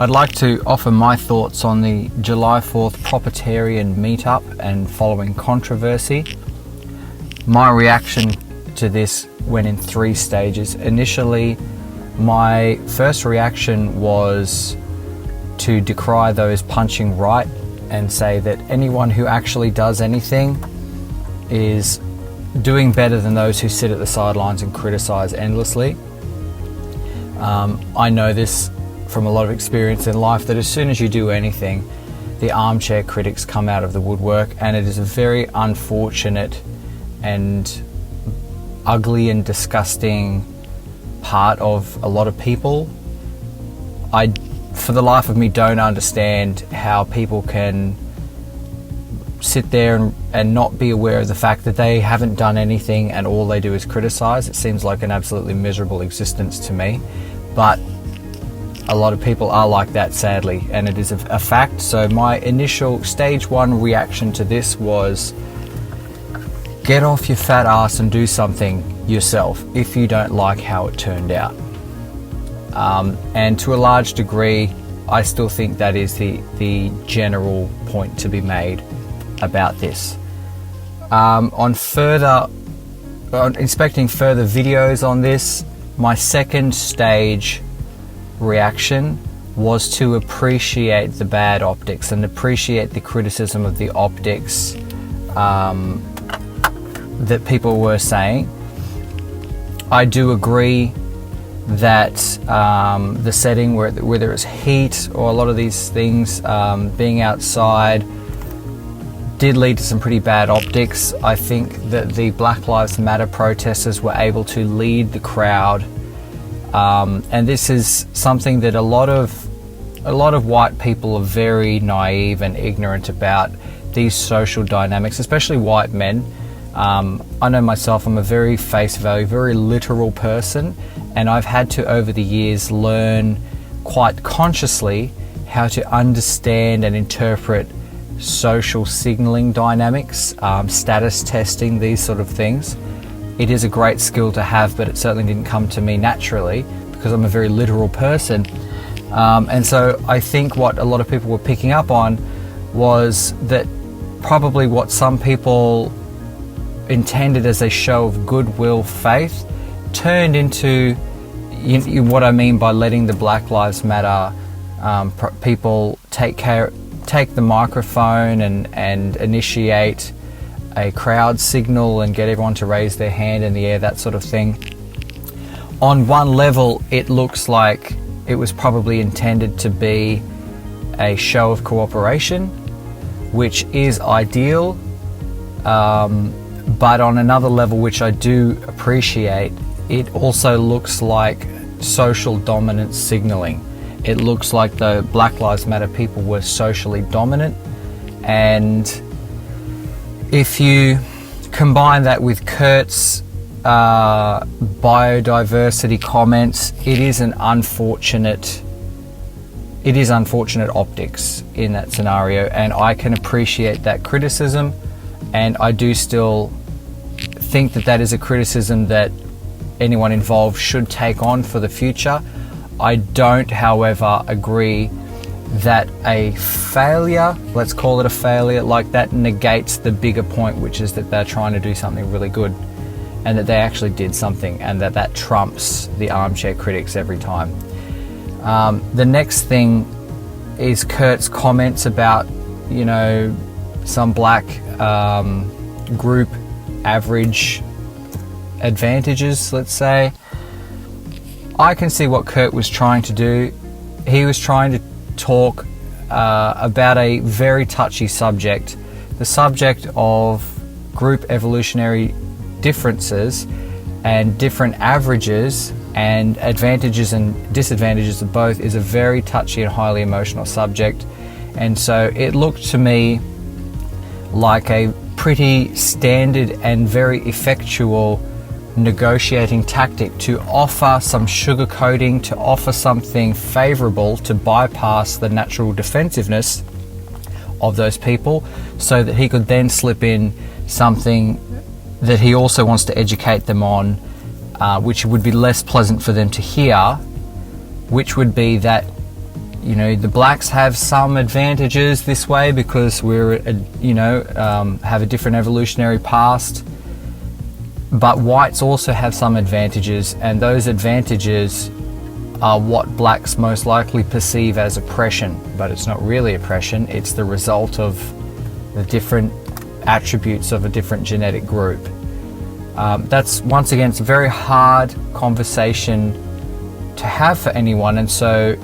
I'd like to offer my thoughts on the July 4th Propertarian meetup and following controversy. My reaction to this went in 3 stages. Initially, my first reaction was to decry those punching right and say that anyone who actually does anything is doing better than those who sit at the sidelines and criticize endlessly. I know this from a lot of experience in life, that as soon as you do anything, the armchair critics come out of the woodwork, and it is a very unfortunate and ugly and disgusting part of a lot of people. I, for the life of me, don't understand how people can sit there and not be aware of the fact that they haven't done anything and all they do is criticize. It seems like an absolutely miserable existence to me, but a lot of people are like that, sadly, and it is a fact. So my initial stage 1 reaction to this was, get off your fat ass and do something yourself if you don't like how it turned out. And to a large degree, I still think that is the general point to be made about this. On inspecting further videos on this, my second stage reaction was to appreciate the bad optics and appreciate the criticism of the optics that people were saying. I do agree that the setting where there is heat or a lot of these things, being outside, did lead to some pretty bad optics. I think that the Black Lives Matter protesters were able to lead the crowd, and this is something that a lot of white people are very naive and ignorant about, these social dynamics, especially white men. I know myself, I'm a very face value, very literal person, and I've had to over the years learn quite consciously how to understand and interpret social signaling dynamics, status testing, these sort of things. It is a great skill to have, but it certainly didn't come to me naturally because I'm a very literal person. And so I think what a lot of people were picking up on was that probably what some people intended as a show of goodwill faith turned into what I mean by letting the Black Lives Matter people take the microphone and initiate a crowd signal and get everyone to raise their hand in the air, that sort of thing. On one level, it looks like it was probably intended to be a show of cooperation, which is ideal, but on another level, which I do appreciate, it also looks like social dominance signaling. It looks like the Black Lives Matter people were socially dominant, and if you combine that with Kurt's biodiversity comments, it is unfortunate optics in that scenario, and I can appreciate that criticism, and I do still think that is a criticism that anyone involved should take on for the future. I don't, however, agree that a failure, let's call it a failure, like that negates the bigger point, which is that they're trying to do something really good and that they actually did something, and that trumps the armchair critics every time. The next thing is Kurt's comments about, some black group average advantages, let's say. I can see what Kurt was trying to do. He was trying to talk about a very touchy subject, the subject of group evolutionary differences and different averages and advantages and disadvantages of both is a very touchy and highly emotional subject. And so it looked to me like a pretty standard and very effectual negotiating tactic to offer some sugarcoating, to offer something favorable to bypass the natural defensiveness of those people, so that he could then slip in something that he also wants to educate them on, which would be less pleasant for them to hear, which would be that you know, the blacks have some advantages this way because we're, have a different evolutionary past. But whites also have some advantages, and those advantages are what blacks most likely perceive as oppression. But it's not really oppression, it's the result of the different attributes of a different genetic group. That's, once again, it's a very hard conversation to have for anyone, and so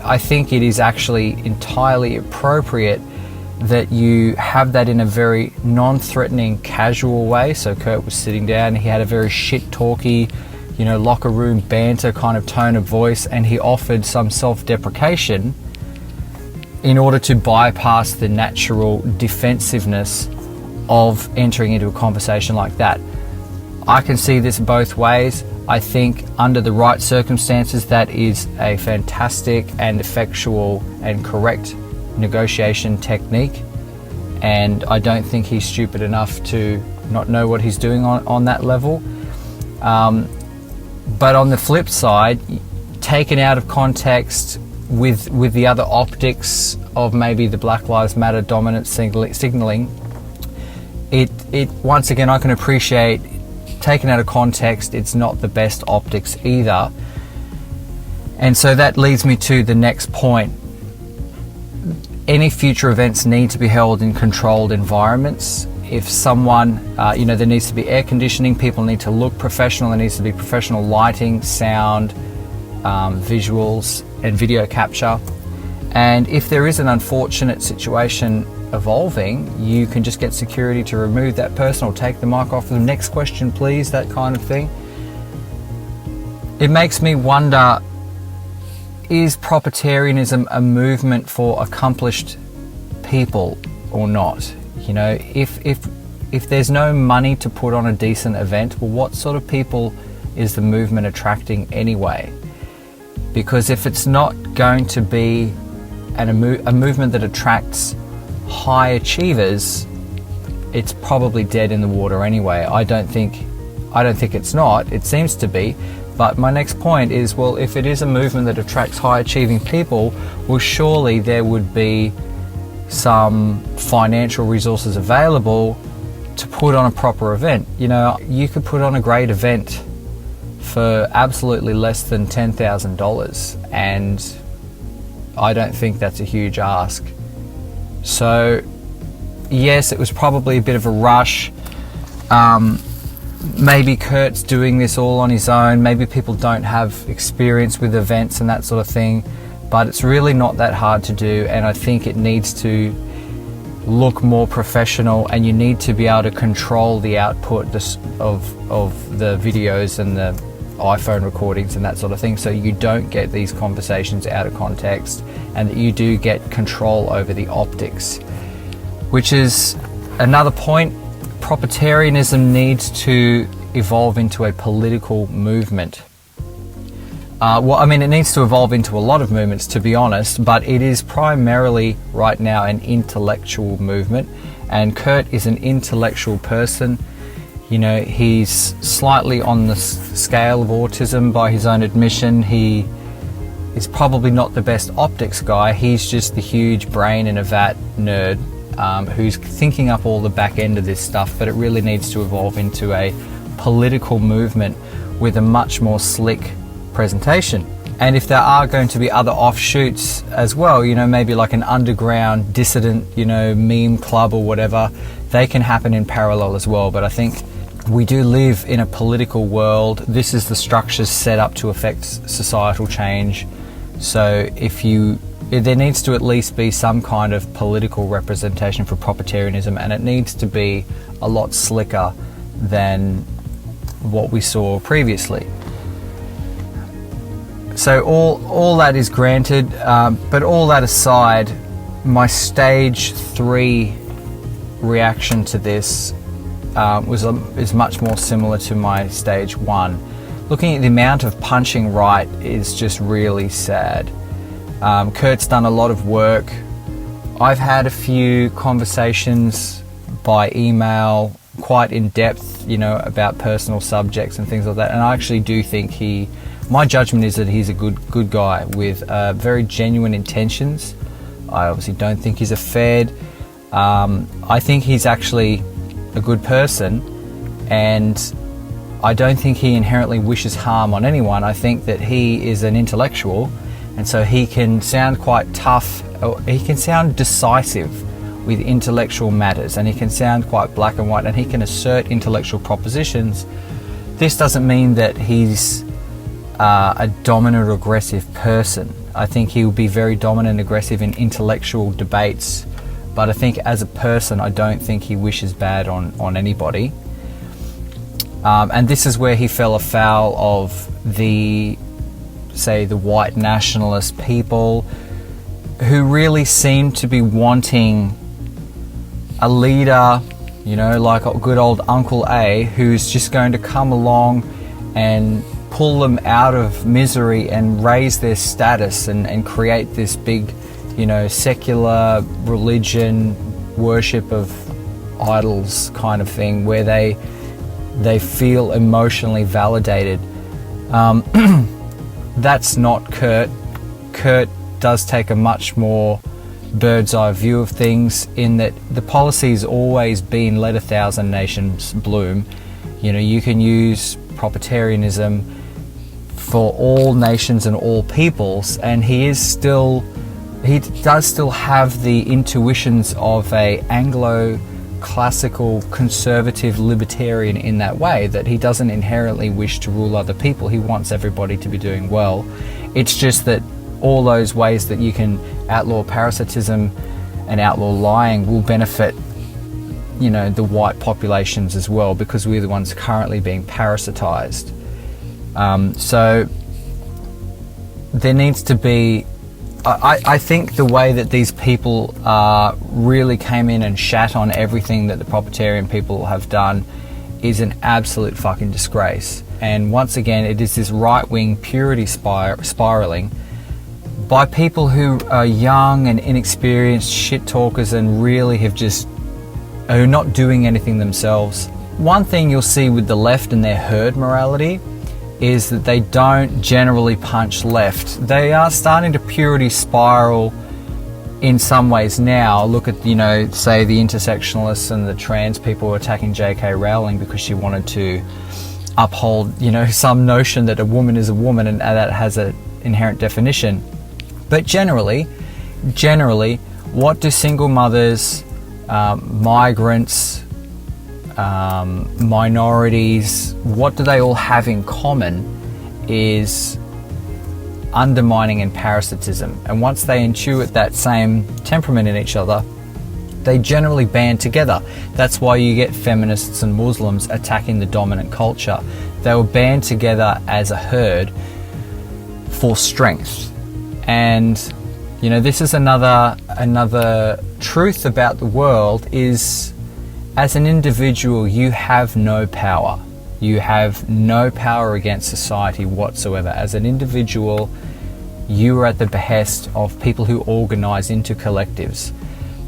I think it is actually entirely appropriate that you have that in a very non-threatening, casual way. So Kurt was sitting down, he had a very shit-talky, locker room banter kind of tone of voice, and he offered some self-deprecation in order to bypass the natural defensiveness of entering into a conversation like that. I can see this both ways. I think under the right circumstances, that is a fantastic and effectual and correct negotiation technique, and I don't think he's stupid enough to not know what he's doing on that level. But on the flip side, taken out of context with the other optics of maybe the Black Lives Matter dominant signaling, it once again, I can appreciate, taken out of context, it's not the best optics either. And so that leads me to the next point. Any future events need to be held in controlled environments. If someone, there needs to be air conditioning, people need to look professional, there needs to be professional lighting, sound, visuals, and video capture. And if there is an unfortunate situation evolving, you can just get security to remove that person or take the mic off them. Next question, please, that kind of thing. It makes me wonder, is Propertarianism a movement for accomplished people or not? If there's no money to put on a decent event, well, what sort of people is the movement attracting anyway? Because if it's not going to be a movement that attracts high achievers, it's probably dead in the water anyway. I don't think it's not. It seems to be. But my next point is, well, if it is a movement that attracts high achieving people, well, surely there would be some financial resources available to put on a proper event. You could put on a great event for absolutely less than $10,000, and I don't think that's a huge ask. So yes, it was probably a bit of a rush. Maybe Kurt's doing this all on his own. Maybe people don't have experience with events and that sort of thing, but it's really not that hard to do, and I think it needs to look more professional, and you need to be able to control the output of the videos and the iPhone recordings and that sort of thing, so you don't get these conversations out of context, and that you do get control over the optics. Which is another point. Propertarianism needs to evolve into a political movement. It needs to evolve into a lot of movements, to be honest, but it is primarily right now an intellectual movement, and Kurt is an intellectual person. He's slightly on the scale of autism by his own admission. He is probably not the best optics guy. He's just the huge brain in a vat nerd who's thinking up all the back end of this stuff, but it really needs to evolve into a political movement with a much more slick presentation. And if there are going to be other offshoots as well, maybe like an underground dissident, meme club or whatever, they can happen in parallel as well. But I think we do live in a political world. This is the structures set up to affect societal change. So there needs to at least be some kind of political representation for Propertarianism, and it needs to be a lot slicker than what we saw previously. So all that is granted, but all that aside, my stage 3 reaction to this is much more similar to my stage 1. Looking at the amount of punching right is just really sad. Kurt's done a lot of work. I've had a few conversations by email, quite in depth, about personal subjects and things like that, and I actually do think he My judgment is that he's a good guy with very genuine intentions. I obviously don't think he's a fed. I think he's actually a good person, and I don't think he inherently wishes harm on anyone. I think that he is an intellectual, and so he can sound quite tough, or he can sound decisive with intellectual matters, and he can sound quite black and white, and he can assert intellectual propositions. This doesn't mean that he's a dominant or aggressive person. I think he will be very dominant and aggressive in intellectual debates, but I think as a person, I don't think he wishes bad on anybody. And this is where he fell afoul of the white nationalist people who really seem to be wanting a leader, you know, like good old Uncle A, who's just going to come along and pull them out of misery and raise their status and create this big, you know, secular religion, worship of idols kind of thing, where they feel emotionally validated. That's not Kurt. Kurt does take a much more bird's eye view of things, in that the policy's always been let 1,000 nations bloom. You know, you can use Propertarianism for all nations and all peoples, and he does still have the intuitions of a Anglo classical conservative libertarian in that way, that he doesn't inherently wish to rule other people. He wants everybody to be doing well. It's just that all those ways that you can outlaw parasitism and outlaw lying will benefit, you know, the white populations as well, because we're the ones currently being parasitized. So there needs to be, I think the way that these people really came in and shat on everything that the Propertarian people have done is an absolute fucking disgrace. And once again, it is this right-wing purity spiraling by people who are young and inexperienced shit talkers and really are not doing anything themselves. One thing you'll see with the left and their herd morality is that they don't generally punch left. They are starting to purity spiral in some ways now. Look at, you know, say the intersectionalists and the trans people attacking J.K. Rowling because she wanted to uphold, you know, some notion that a woman is a woman and that has an inherent definition. But generally, what do single mothers, migrants, minorities, what do they all have in common is undermining and parasitism. And once they intuit that same temperament in each other, they generally band together. That's why you get feminists and Muslims attacking the dominant culture. They will band together as a herd for strength. And you know, this is another truth about the world is, as an individual, you have no power. You have no power against society whatsoever. As an individual, you are at the behest of people who organize into collectives.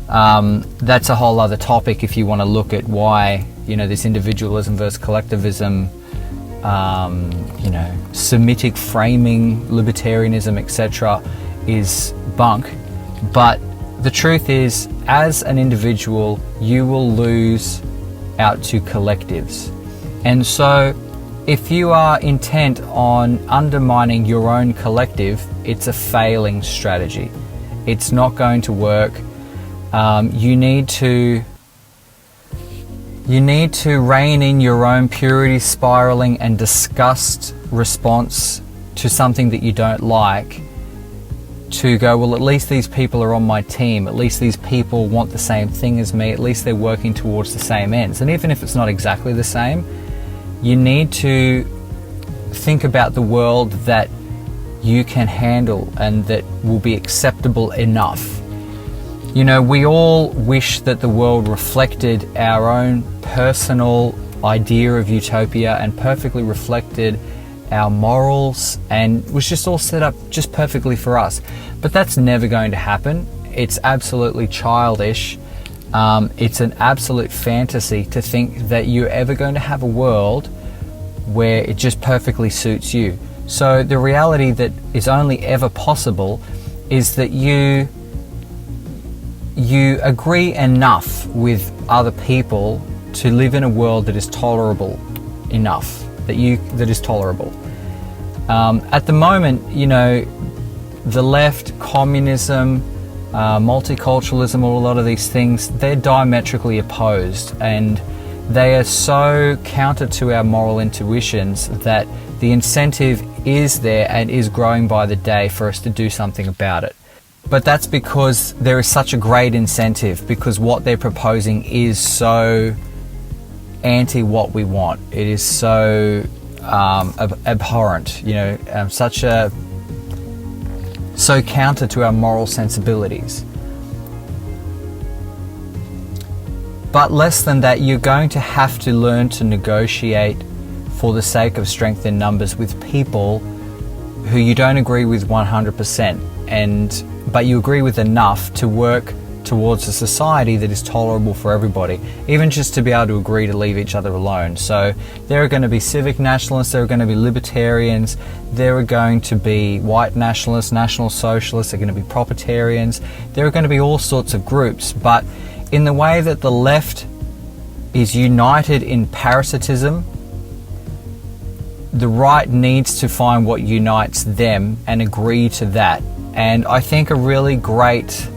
That's a whole other topic if you want to look at why, you know, this individualism versus collectivism, you know, Semitic framing, libertarianism, etc. is bunk. But the truth is, as an individual, you will lose out to collectives. And so if you are intent on undermining your own collective, it's a failing strategy. It's not going to work. You need to rein in your own purity spiraling and disgust response to something that you don't like, to go, well, at least these people are on my team, at least these people want the same thing as me, at least they're working towards the same ends. And even if it's not exactly the same, you need to think about the world that you can handle and that will be acceptable enough. You know, we all wish that the world reflected our own personal idea of utopia and perfectly reflected our morals and was just all set up just perfectly for us. But that's never going to happen. It's absolutely childish. It's an absolute fantasy to think that you're ever going to have a world where it just perfectly suits you. So the reality that is only ever possible is that you agree enough with other people to live in a world that is tolerable enough, that is tolerable. At the moment, the left, communism, multiculturalism, a lot of these things, they're diametrically opposed, and they are so counter to our moral intuitions that the incentive is there and is growing by the day for us to do something about it. But that's because there is such a great incentive, because what they're proposing is so anti what we want. It is so abhorrent, so counter to our moral sensibilities. But less than that, you're going to have to learn to negotiate for the sake of strength in numbers with people who you don't agree with 100%, but you agree with enough to work towards a society that is tolerable for everybody, even just to be able to agree to leave each other alone. So there are going to be civic nationalists, there are going to be libertarians, there are going to be white nationalists, national socialists, there are going to be propertarians, there are going to be all sorts of groups. But in the way that the left is united in parasitism, the right needs to find what unites them and agree to that. And I think a really great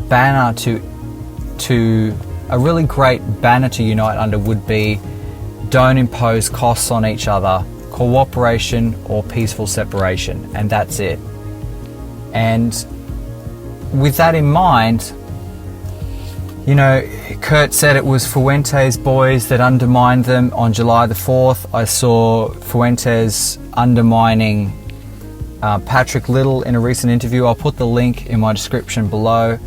banner to unite under would be: don't impose costs on each other, cooperation or peaceful separation, and that's it. And with that in mind, Kurt said it was Fuentes' boys that undermined them on July the 4th. I saw Fuentes undermining Patrick Little in a recent interview. I'll put the link in my description below.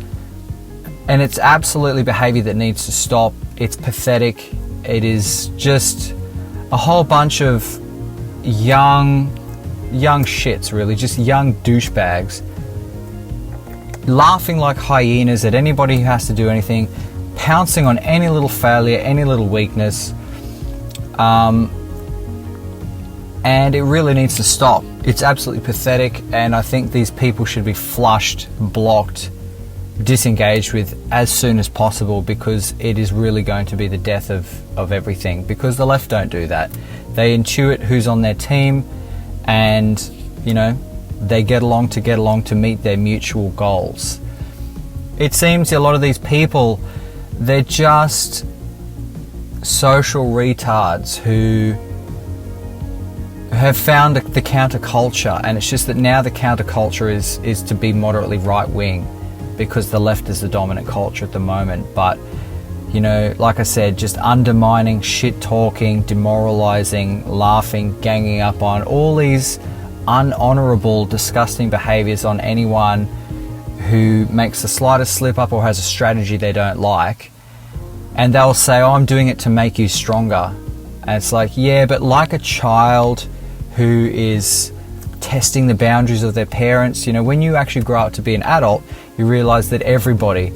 And it's absolutely behavior that needs to stop. It's pathetic. It is just a whole bunch of young shits, really, just young douchebags, laughing like hyenas at anybody who has to do anything, pouncing on any little failure, any little weakness, and it really needs to stop. It's absolutely pathetic, and I think these people should be flushed, blocked, disengaged with as soon as possible, because it is really going to be the death of everything, because the left don't do that. They intuit who's on their team, and they get along to meet their mutual goals. It seems a lot of these people, they're just social retards who have found the counterculture, and it's just that now the counterculture is to be moderately right-wing, because the left is the dominant culture at the moment. But like I said, just undermining, shit talking, demoralizing, laughing, ganging up on all these unhonorable, disgusting behaviors on anyone who makes the slightest slip up or has a strategy they don't like, and they'll say, oh, I'm doing it to make you stronger. And it's like, yeah, but like a child who is testing the boundaries of their parents, when you actually grow up to be an adult, you realize that everybody,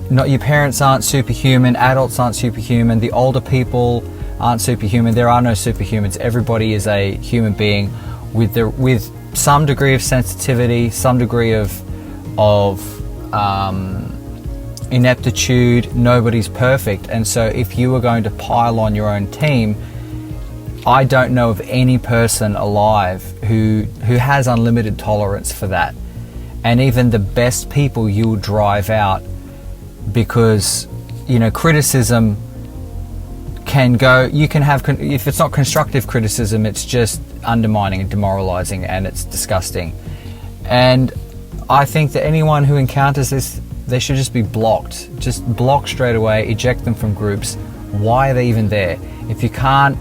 not your parents aren't superhuman, adults aren't superhuman, the older people aren't superhuman, there are no superhumans. Everybody is a human being with some degree of sensitivity, some degree of ineptitude. Nobody's perfect. And so if you are going to pile on your own team, I don't know of any person alive who has unlimited tolerance for that. And even the best people you'll drive out, because criticism can go, you can have, if it's not constructive criticism, it's just undermining and demoralizing, and it's disgusting. And I think that anyone who encounters this, they should just be blocked. Just block straight away, eject them from groups. Why are they even there? If you can't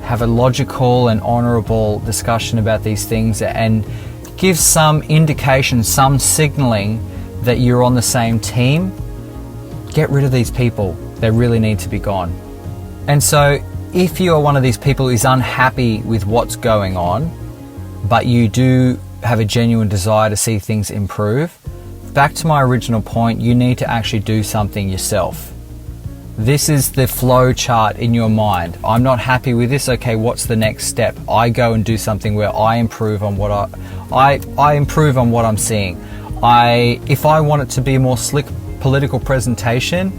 have a logical and honorable discussion about these things and give some indication, some signaling that you're on the same team, get rid of these people. They really need to be gone. And so if you are one of these people who is unhappy with what's going on, but you do have a genuine desire to see things improve, back to my original point, you need to actually do something yourself. This is the flow chart in your mind. I'm not happy with this. Okay, what's the next step? I go and do something where I improve on what I improve on what I'm seeing. If I want it to be a more slick political presentation,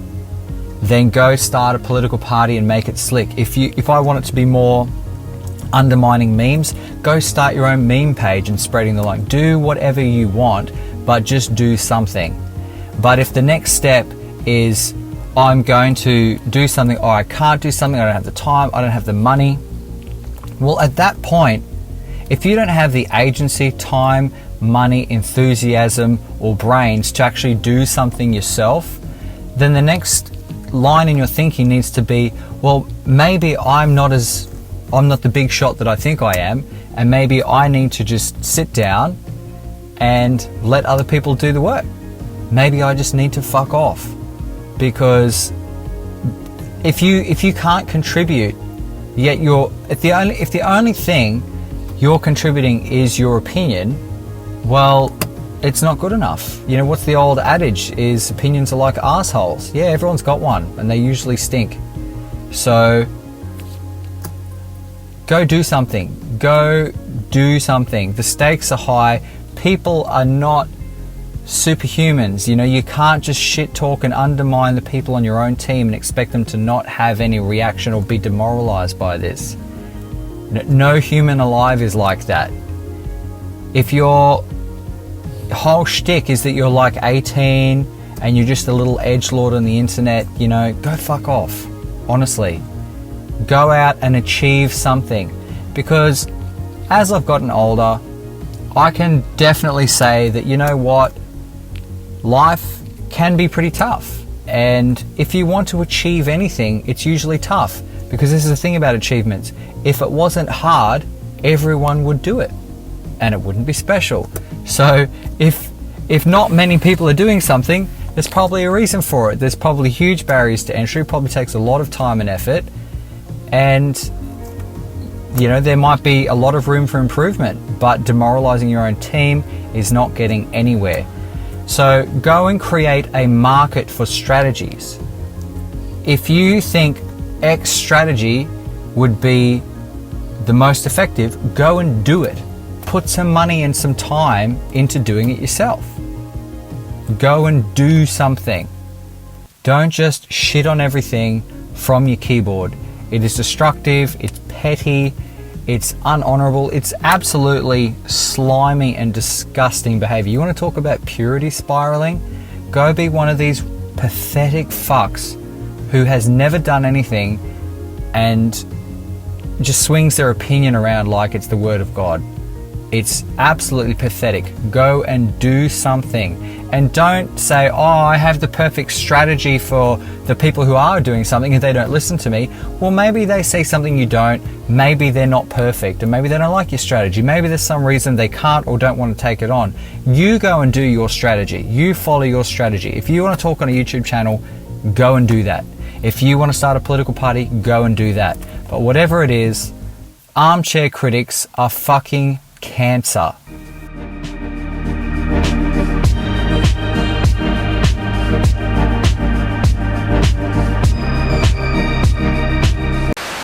then go start a political party and make it slick. If I want it to be more undermining memes, go start your own meme page and spreading the line. Do whatever you want, but just do something. But if the next step is I'm going to do something, or I can't do something, I don't have the time, I don't have the money, well, at that point, if you don't have the agency, time, money, enthusiasm, or brains to actually do something yourself, then the next line in your thinking needs to be, well, maybe I'm not the big shot that I think I am, and maybe I need to just sit down and let other people do the work. Maybe I just need to fuck off. Because if you can't contribute, yet if the only thing you're contributing is your opinion, well, it's not good enough. You know, what's the old adage is opinions are like assholes. Yeah, everyone's got one, and they usually stink. So go do something. Go do something. The stakes are high. People are not superhumans. You know, you can't just shit talk and undermine the people on your own team and expect them to not have any reaction or be demoralized by this. No human alive is like that. If your whole shtick is that you're like 18 and you're just a little edgelord on the internet, you know, go fuck off. Honestly, go out and achieve something. Because as I've gotten older, I can definitely say that, you know what, life can be pretty tough, and if you want to achieve anything, it's usually tough, because this is the thing about achievements. If it wasn't hard, everyone would do it and it wouldn't be special. So if not many people are doing something, there's probably a reason for it. There's probably huge barriers to entry, probably takes a lot of time and effort, and you know, there might be a lot of room for improvement, but demoralizing your own team is not getting anywhere. So go and create a market for strategies. If you think X strategy would be the most effective, go and do it. Put some money and some time into doing it yourself. Go and do something. Don't just shit on everything from your keyboard. It is destructive, it's petty, it's unhonorable, it's absolutely slimy and disgusting behavior. You want to talk about purity spiraling? Go be one of these pathetic fucks who has never done anything and just swings their opinion around like it's the word of God. It's absolutely pathetic. Go and do something. And don't say, oh, I have the perfect strategy for the people who are doing something and they don't listen to me. Well, maybe they say something you don't. Maybe they're not perfect, and maybe they don't like your strategy. Maybe there's some reason they can't or don't want to take it on. You go and do your strategy. You follow your strategy. If you want to talk on a YouTube channel, go and do that. If you want to start a political party, go and do that. But whatever it is, armchair critics are fucking cancer.